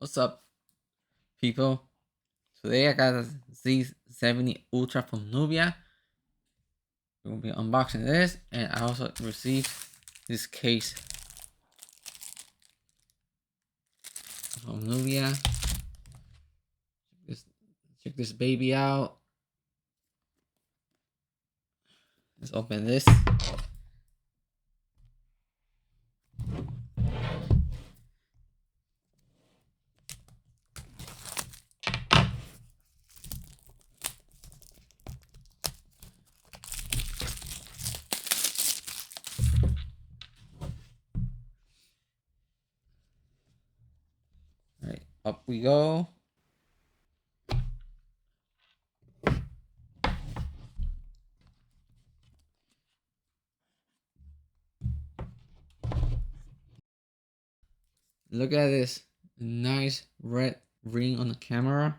What's up, people? Today I got a Z70 Ultra from Nubia. We're gonna be unboxing this, and I also received this case from Nubia. Check this baby out. Let's open this. All right, up we go. Look at this nice red ring on the camera.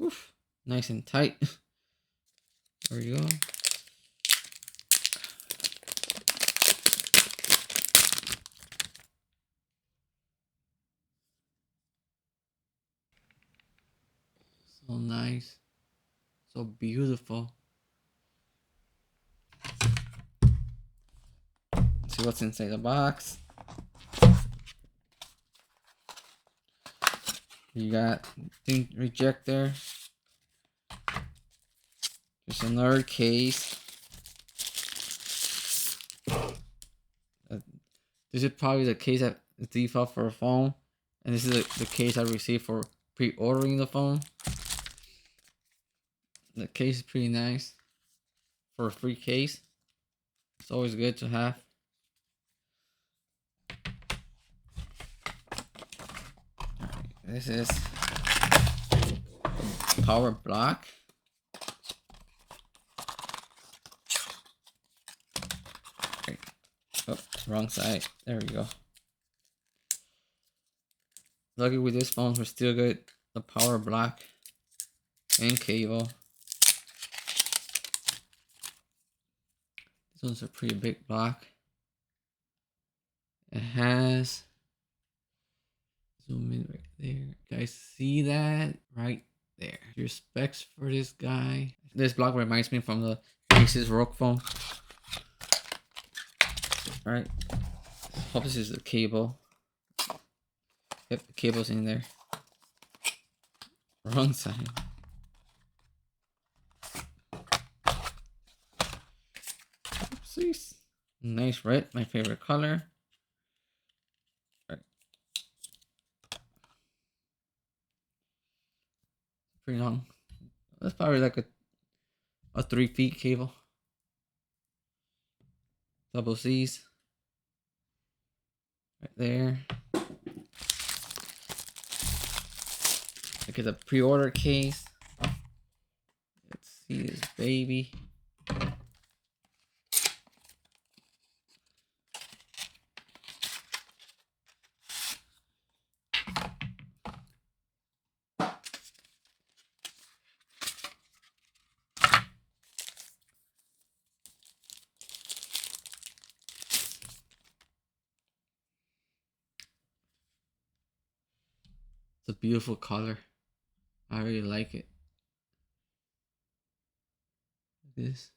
Oof, nice and tight. There we go. So nice. So beautiful. Let's see what's inside the box. You got tint rejector. There's another case. This is probably the case that is default for a phone, and this is the case I received for pre-ordering the phone. The case is pretty nice for a free case. It's always good to have. This is power block. Oh, wrong side. There we go. Lucky with this phone, we're still good. The power block and cable. This one's a pretty big block. It has, zoom in right there. Guys, see that right there? Your specs for this guy. This block reminds me from the Asus ROG phone. All right. Hope this is the cable. Yep, the cable's in there. Wrong side. Oopsies. Nice red, my favorite color. Right. Pretty long. That's probably like a 3 feet cable. Double C's. Right there. Look at the pre-order case. Let's see this baby. It's a beautiful color. I really like it. This.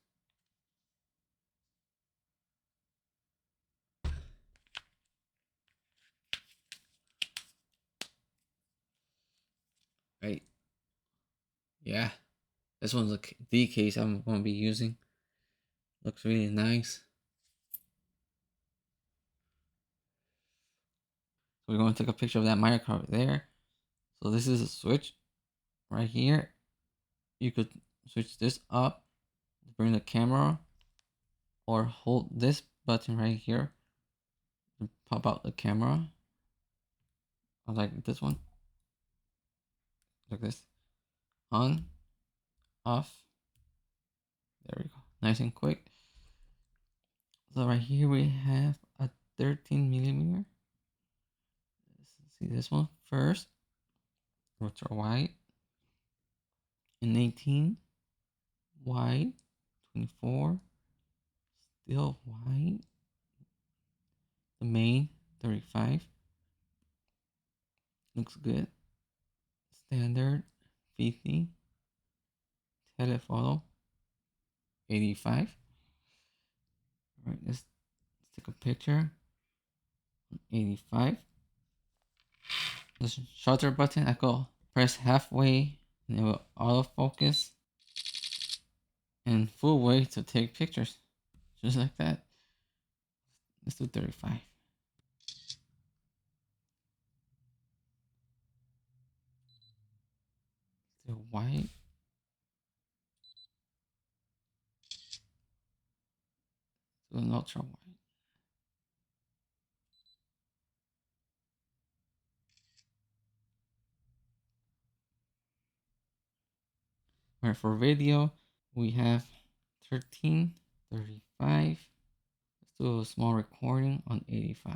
Right. Yeah. This one's the case I'm going to be using. Looks really nice. So we're going to take a picture of that micro card there. So this is a switch right here. You could switch this up to bring the camera, or hold this button right here to pop out the camera. I like this one. Like this. On, off. There we go. Nice and quick. So right here we have a 13mm. Let's see this one first. Ultra wide. An 18 wide. 24. Still white. The main 35. Looks good. Standard 50. Telephoto 85. Alright, let's take a picture. 85. The shutter button, I go press halfway and it will autofocus. And full way to take pictures. Just like that. Let's do 35. Still white. Still an ultra white. Alright, for video, we have 13, 35. Let's do a small recording on 85.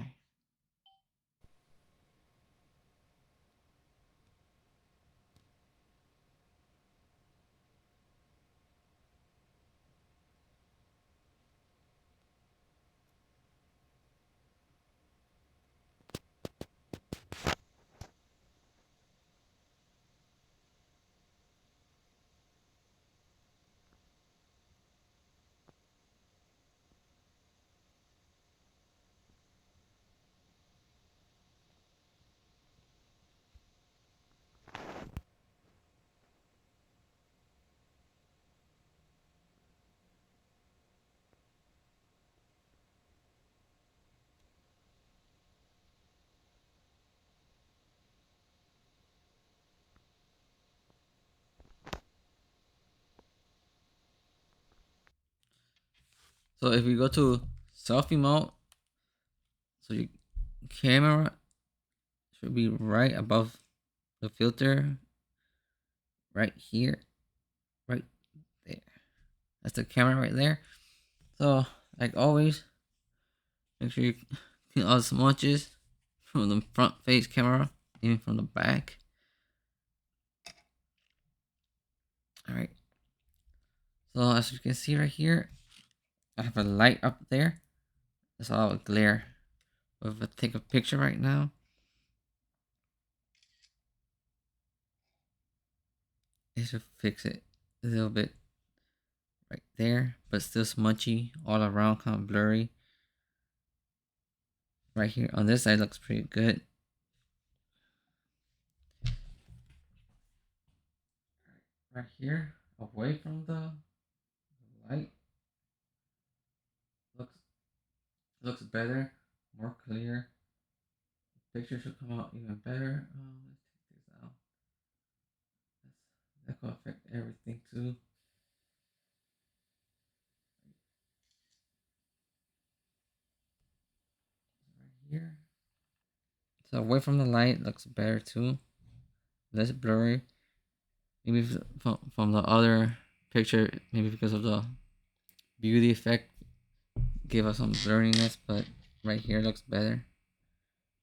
So if we go to selfie mode, so your camera should be right above the filter, right here, right there. That's the camera right there. So like always, make sure you clean all the smudges from the front face camera, even from the back. Alright. So as you can see right here, I have a light up there. That's all a glare. But if I take a picture right now, it should fix it a little bit right there, but still smudgy all around, kind of blurry. Right here on this side looks pretty good. Right here, away from the light, looks better, more clear. The picture should come out even better. Let's take this out. That could affect everything too. Right here. So away from the light looks better too. Less blurry. Maybe from the other picture, maybe because of the beauty effect, give us some blurriness, but right here looks better.